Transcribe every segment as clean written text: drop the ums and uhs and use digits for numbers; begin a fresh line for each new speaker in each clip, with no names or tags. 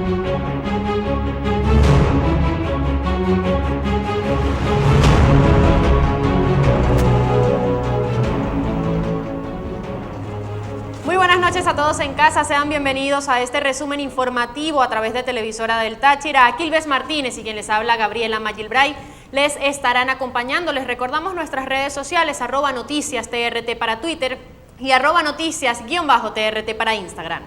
Muy buenas noches a todos en casa, sean bienvenidos a este resumen informativo a través de Televisora del Táchira. Aquilves Martínez y quien les habla, Gabriela Magilbray, les estarán acompañando. Les recordamos nuestras redes sociales, @noticias_TRT para Twitter y @noticias_TRT para Instagram.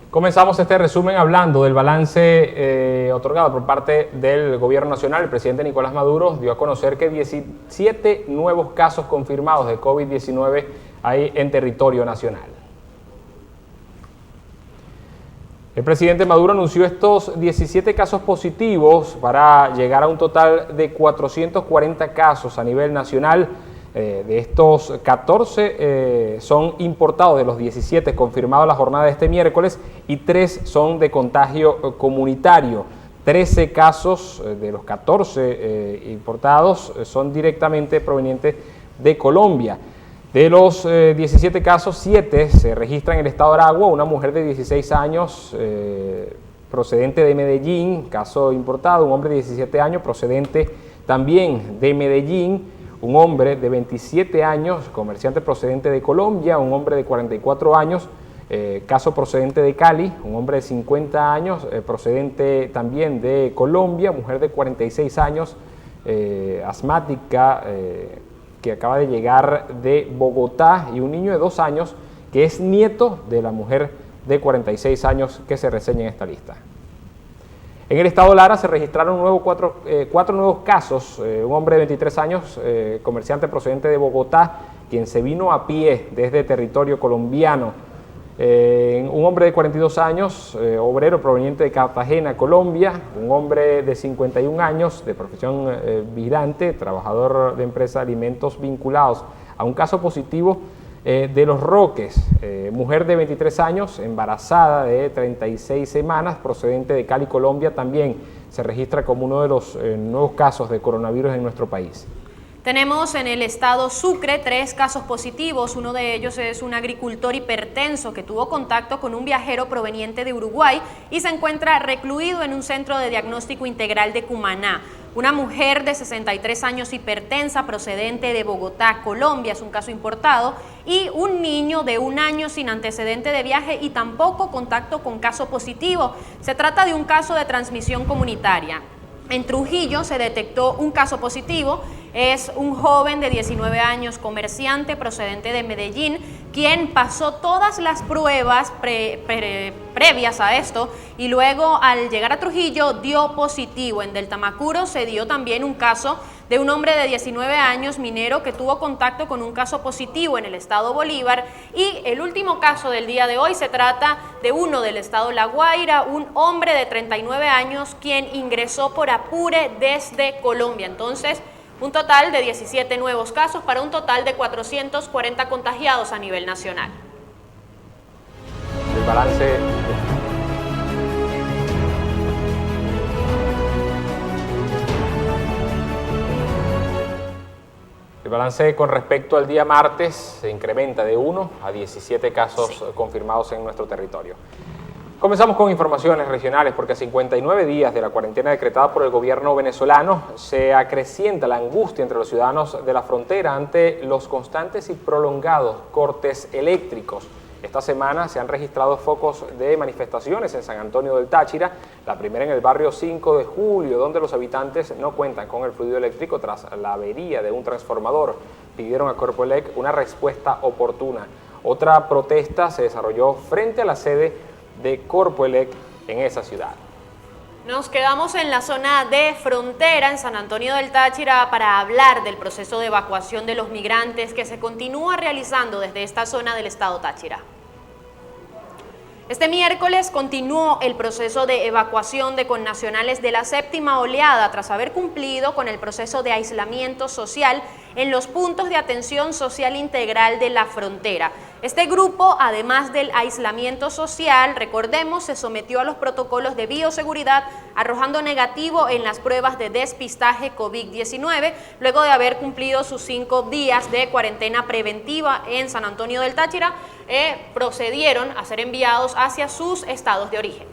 Comenzamos este resumen hablando del balance otorgado por parte del Gobierno Nacional. El presidente Nicolás Maduro dio a conocer que 17 nuevos casos confirmados de COVID-19 hay en territorio nacional. El presidente Maduro anunció estos 17 casos positivos para llegar a un total de 440 casos a nivel nacional. De estos 14 son importados de los 17 confirmados la jornada de este miércoles y 3 son de contagio comunitario. 13 casos de los 14 importados son directamente provenientes de Colombia. De los 17 casos, 7 se registran en el estado de Aragua, una mujer de 16 años procedente de Medellín, caso importado, un hombre de 17 años procedente también de Medellín, un hombre de 27 años, comerciante procedente de Colombia, un hombre de 44 años, caso procedente de Cali, un hombre de 50 años, procedente también de Colombia, mujer de 46 años, asmática, que acaba de llegar de Bogotá, y un niño de 2 años, que es nieto de la mujer de 46 años que se reseña en esta lista. En el estado Lara se registraron cuatro nuevos casos. Un hombre de 23 años, comerciante procedente de Bogotá, quien se vino a pie desde territorio colombiano. Un hombre de 42 años, obrero proveniente de Cartagena, Colombia. Un hombre de 51 años, de profesión vigilante, trabajador de empresa de alimentos vinculados a un caso positivo de Los Roques. Mujer de 23 años, embarazada de 36 semanas, procedente de Cali, Colombia, también se registra como uno de los nuevos casos de coronavirus en nuestro país.
Tenemos en el estado Sucre 3 casos positivos. Uno de ellos es un agricultor hipertenso que tuvo contacto con un viajero proveniente de Uruguay y se encuentra recluido en un centro de diagnóstico integral de Cumaná. Una mujer de 63 años hipertensa procedente de Bogotá, Colombia, es un caso importado, y un niño de 1 año sin antecedente de viaje y tampoco contacto con caso positivo. Se trata de un caso de transmisión comunitaria. En Trujillo se detectó un caso positivo. Es un joven de 19 años, comerciante procedente de Medellín, quien pasó todas las pruebas previas a esto y luego al llegar a Trujillo dio positivo. En Deltamacuro se dio también un caso de un hombre de 19 años, minero, que tuvo contacto con un caso positivo en el estado Bolívar. Y el último caso del día de hoy se trata de uno del estado La Guaira, un hombre de 39 años, quien ingresó por Apure desde Colombia. Entonces, un total de 17 nuevos casos para un total de 440 contagiados a nivel nacional.
El balance. El balance con respecto al día martes se incrementa de 1 a 17 casos confirmados en nuestro territorio. Comenzamos con informaciones regionales porque a 59 días de la cuarentena decretada por el gobierno venezolano se acrecienta la angustia entre los ciudadanos de la frontera ante los constantes y prolongados cortes eléctricos. Esta semana se han registrado focos de manifestaciones en San Antonio del Táchira, la primera en el barrio 5 de Julio, donde los habitantes no cuentan con el fluido eléctrico tras la avería de un transformador. Pidieron a Corpoelec una respuesta oportuna. Otra protesta se desarrolló frente a la sede de Corpoelec en esa ciudad.
Nos quedamos en la zona de frontera, en San Antonio del Táchira, para hablar del proceso de evacuación de los migrantes que se continúa realizando desde esta zona del estado Táchira. Este miércoles continuó el proceso de evacuación de connacionales de la séptima oleada tras haber cumplido con el proceso de aislamiento social en los puntos de atención social integral de la frontera. Este grupo, además del aislamiento social, recordemos, se sometió a los protocolos de bioseguridad, arrojando negativo en las pruebas de despistaje COVID-19, luego de haber cumplido sus 5 días de cuarentena preventiva en San Antonio del Táchira, procedieron a ser enviados hacia sus estados de origen.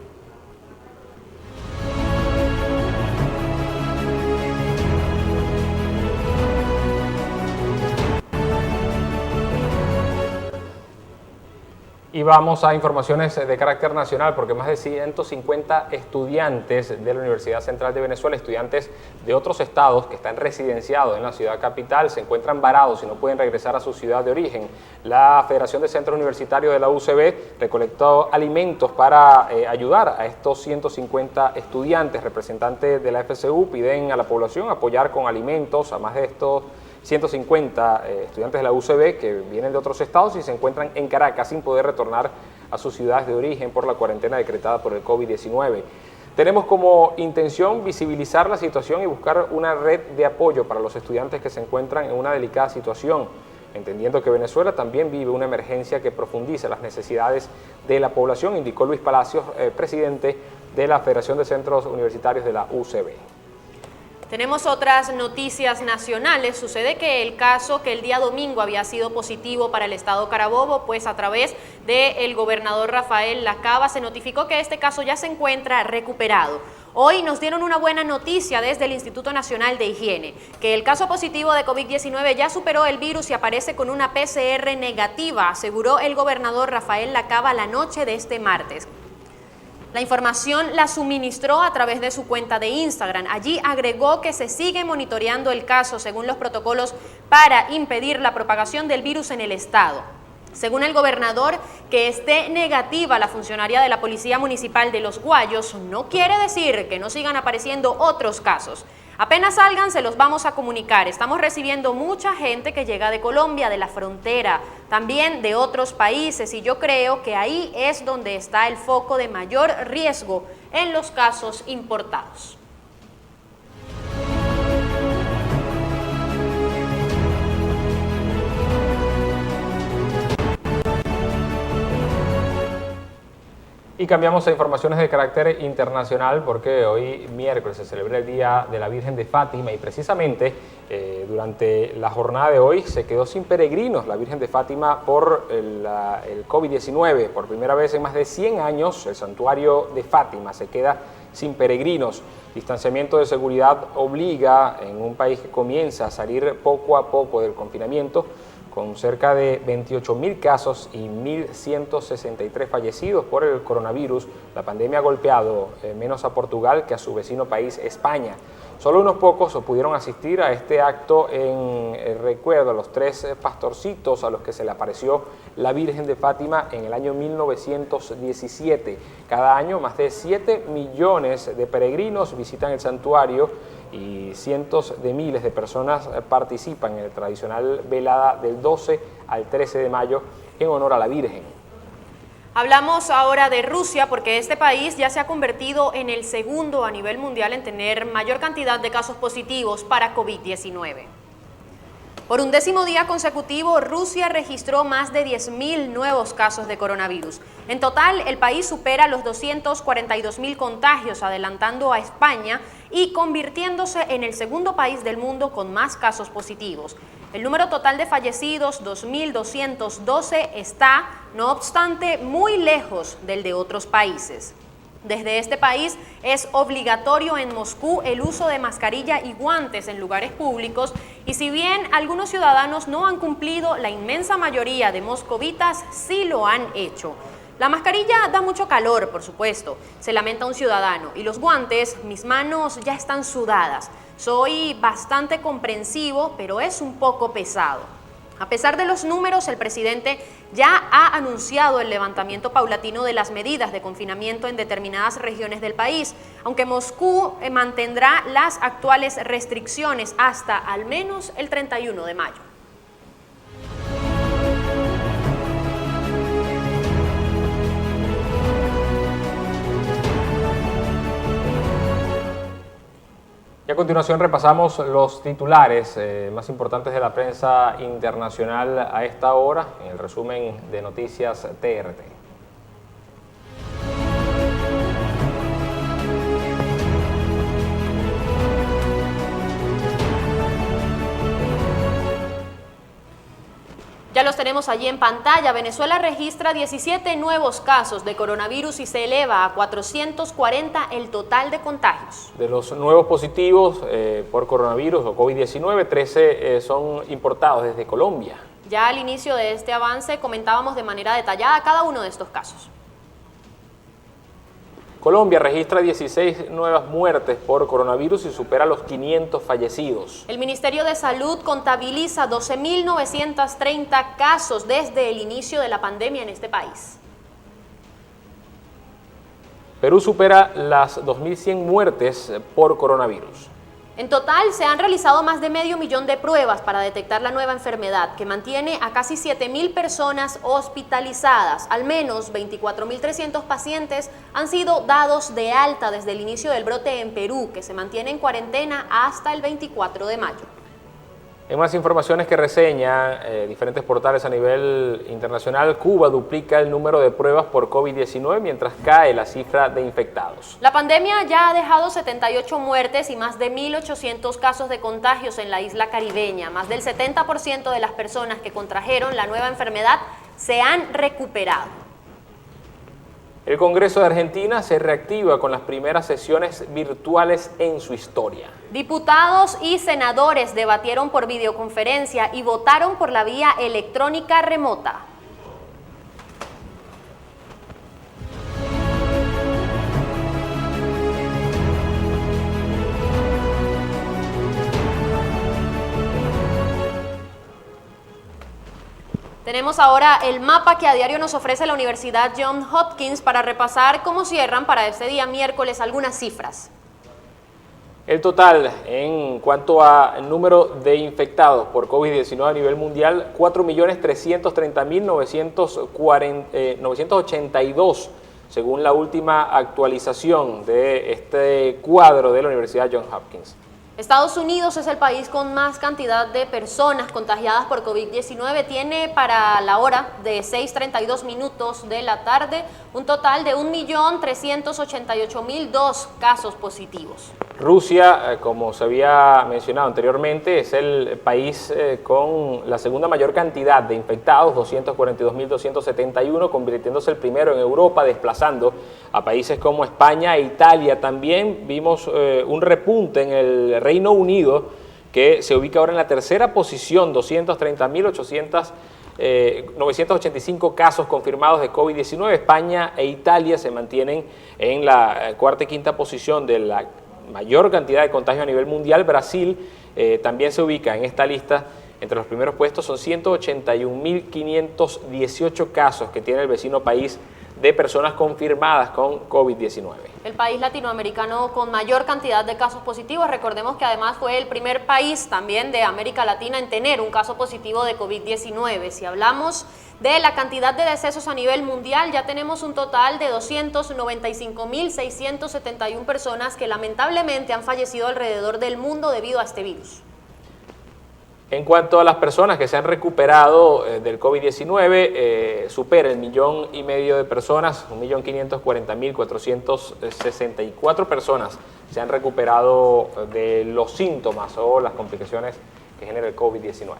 Y vamos a informaciones de carácter nacional, porque más de 150 estudiantes de la Universidad Central de Venezuela, estudiantes de otros estados que están residenciados en la ciudad capital, se encuentran varados y no pueden regresar a su ciudad de origen. La Federación de Centros Universitarios de la UCB recolectó alimentos para ayudar a estos 150 estudiantes. Representantes de la FCU piden a la población apoyar con alimentos a más de estos 150 estudiantes de la UCB que vienen de otros estados y se encuentran en Caracas sin poder retornar a sus ciudades de origen por la cuarentena decretada por el COVID-19. Tenemos como intención visibilizar la situación y buscar una red de apoyo para los estudiantes que se encuentran en una delicada situación, entendiendo que Venezuela también vive una emergencia que profundiza las necesidades de la población, indicó Luis Palacios, presidente de la Federación de Centros Universitarios de la UCB.
Tenemos otras noticias nacionales. Sucede que el caso que el día domingo había sido positivo para el estado Carabobo, pues a través del gobernador Rafael Lacaba se notificó que este caso ya se encuentra recuperado. Hoy nos dieron una buena noticia desde el Instituto Nacional de Higiene, que el caso positivo de COVID-19 ya superó el virus y aparece con una PCR negativa, aseguró el gobernador Rafael Lacaba la noche de este martes. La información la suministró a través de su cuenta de Instagram. Allí agregó que se sigue monitoreando el caso según los protocolos para impedir la propagación del virus en el estado. Según el gobernador, que esté negativa la funcionaria de la Policía Municipal de Los Guayos no quiere decir que no sigan apareciendo otros casos. Apenas salgan, se los vamos a comunicar. Estamos recibiendo mucha gente que llega de Colombia, de la frontera, también de otros países, y yo creo que ahí es donde está el foco de mayor riesgo en los casos importados.
Y cambiamos a informaciones de carácter internacional porque hoy miércoles se celebra el Día de la Virgen de Fátima y precisamente durante la jornada de hoy se quedó sin peregrinos la Virgen de Fátima por el COVID-19. Por primera vez en más de 100 años el santuario de Fátima se queda sin peregrinos. Distanciamiento de seguridad obliga en un país que comienza a salir poco a poco del confinamiento, con cerca de 28.000 casos y 1.163 fallecidos por el coronavirus. La pandemia ha golpeado menos a Portugal que a su vecino país, España. Solo unos pocos pudieron asistir a este acto en recuerdo a los 3 pastorcitos a los que se le apareció la Virgen de Fátima en el año 1917. Cada año más de 7 millones de peregrinos visitan el santuario y cientos de miles de personas participan en la tradicional velada del 12 al 13 de mayo en honor a la Virgen.
Hablamos ahora de Rusia porque este país ya se ha convertido en el segundo a nivel mundial en tener mayor cantidad de casos positivos para COVID-19. Por 11º día consecutivo, Rusia registró más de 10.000 nuevos casos de coronavirus. En total, el país supera los 242.000 contagios, adelantando a España y convirtiéndose en el segundo país del mundo con más casos positivos. El número total de fallecidos, 2.212, está, no obstante, muy lejos del de otros países. Desde este país es obligatorio en Moscú el uso de mascarilla y guantes en lugares públicos y si bien algunos ciudadanos no han cumplido, la inmensa mayoría de moscovitas sí lo han hecho. La mascarilla da mucho calor, por supuesto, se lamenta un ciudadano, y los guantes, mis manos ya están sudadas. Soy bastante comprensivo, pero es un poco pesado. A pesar de los números, el presidente ya ha anunciado el levantamiento paulatino de las medidas de confinamiento en determinadas regiones del país, aunque Moscú mantendrá las actuales restricciones hasta al menos el 31 de mayo.
Y a continuación repasamos los titulares más importantes de la prensa internacional a esta hora, en el resumen de Noticias TRT.
Ya los tenemos allí en pantalla. Venezuela registra 17 nuevos casos de coronavirus y se eleva a 440 el total de contagios.
De los nuevos positivos por coronavirus o COVID-19, 13 son importados desde Colombia.
Ya al inicio de este avance comentábamos de manera detallada cada uno de estos casos.
Colombia registra 16 nuevas muertes por coronavirus y supera los 500 fallecidos.
El Ministerio de Salud contabiliza 12.930 casos desde el inicio de la pandemia en este país.
Perú supera las 2.100 muertes por coronavirus.
En total, se han realizado más de 500.000 de pruebas para detectar la nueva enfermedad, que mantiene a casi 7.000 personas hospitalizadas. Al menos 24.300 pacientes han sido dados de alta desde el inicio del brote en Perú, que se mantiene en cuarentena hasta el 24 de mayo.
En más informaciones que reseñan diferentes portales a nivel internacional, Cuba duplica el número de pruebas por COVID-19 mientras cae la cifra de infectados.
La pandemia ya ha dejado 78 muertes y más de 1.800 casos de contagios en la isla caribeña. Más del 70% de las personas que contrajeron la nueva enfermedad se han recuperado.
El Congreso de Argentina se reactiva con las primeras sesiones virtuales en su historia.
Diputados y senadores debatieron por videoconferencia y votaron por la vía electrónica remota. Tenemos ahora el mapa que a diario nos ofrece la Universidad Johns Hopkins para repasar cómo cierran para este día miércoles algunas cifras.
El total en cuanto a número de infectados por COVID-19 a nivel mundial, 4.330.982, según la última actualización de este cuadro de la Universidad Johns Hopkins.
Estados Unidos es el país con más cantidad de personas contagiadas por COVID-19. Tiene para la hora de 6:32 minutos de la tarde un total de 1.388.002 casos positivos.
Rusia, como se había mencionado anteriormente, es el país con la segunda mayor cantidad de infectados, 242.271, convirtiéndose el primero en Europa, desplazando a países como España e Italia. También vimos un repunte en el Reino Unido, que se ubica ahora en la tercera posición, 230.985 casos confirmados de COVID-19. España e Italia se mantienen en la cuarta y quinta posición de la mayor cantidad de contagios a nivel mundial. Brasil también se ubica en esta lista. Entre los primeros puestos son 181.518 casos que tiene el vecino país de personas confirmadas con COVID-19.
El país latinoamericano con mayor cantidad de casos positivos. Recordemos que además fue el primer país también de América Latina en tener un caso positivo de COVID-19. Si hablamos de la cantidad de decesos a nivel mundial, ya tenemos un total de 295.671 personas que lamentablemente han fallecido alrededor del mundo debido a este virus.
En cuanto a las personas que se han recuperado del COVID-19, supera el 1,5 millón de personas, 1.540.464 personas se han recuperado de los síntomas o las complicaciones que genera el COVID-19.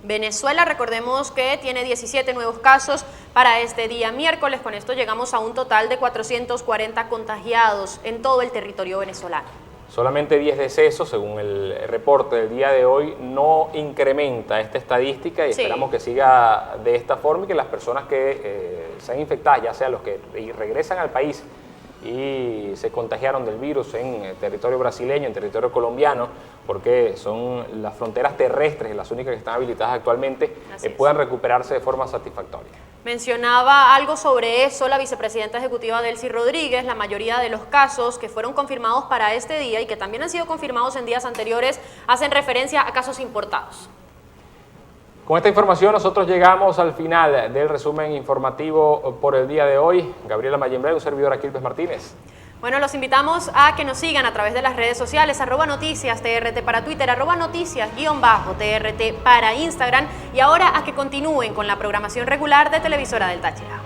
Venezuela, recordemos que tiene 17 nuevos casos para este día miércoles. Con esto llegamos a un total de 440 contagiados en todo el territorio venezolano.
Solamente 10 decesos, según el reporte del día de hoy, no incrementa esta estadística y esperamos que siga de esta forma y que las personas que sean infectadas, ya sea los que regresan al país y se contagiaron del virus en territorio brasileño, en territorio colombiano, porque son las fronteras terrestres las únicas que están habilitadas actualmente, puedan recuperarse de forma satisfactoria.
Mencionaba algo sobre eso la vicepresidenta ejecutiva Delcy Rodríguez. La mayoría de los casos que fueron confirmados para este día y que también han sido confirmados en días anteriores hacen referencia a casos importados.
Con esta información nosotros llegamos al final del resumen informativo por el día de hoy. Gabriela Mayembre, un servidor Aquilpes Martínez.
Bueno, los invitamos a que nos sigan a través de las redes sociales, @noticias TRT para Twitter, @noticias_TRT para Instagram, y ahora a que continúen con la programación regular de Televisora del Táchira.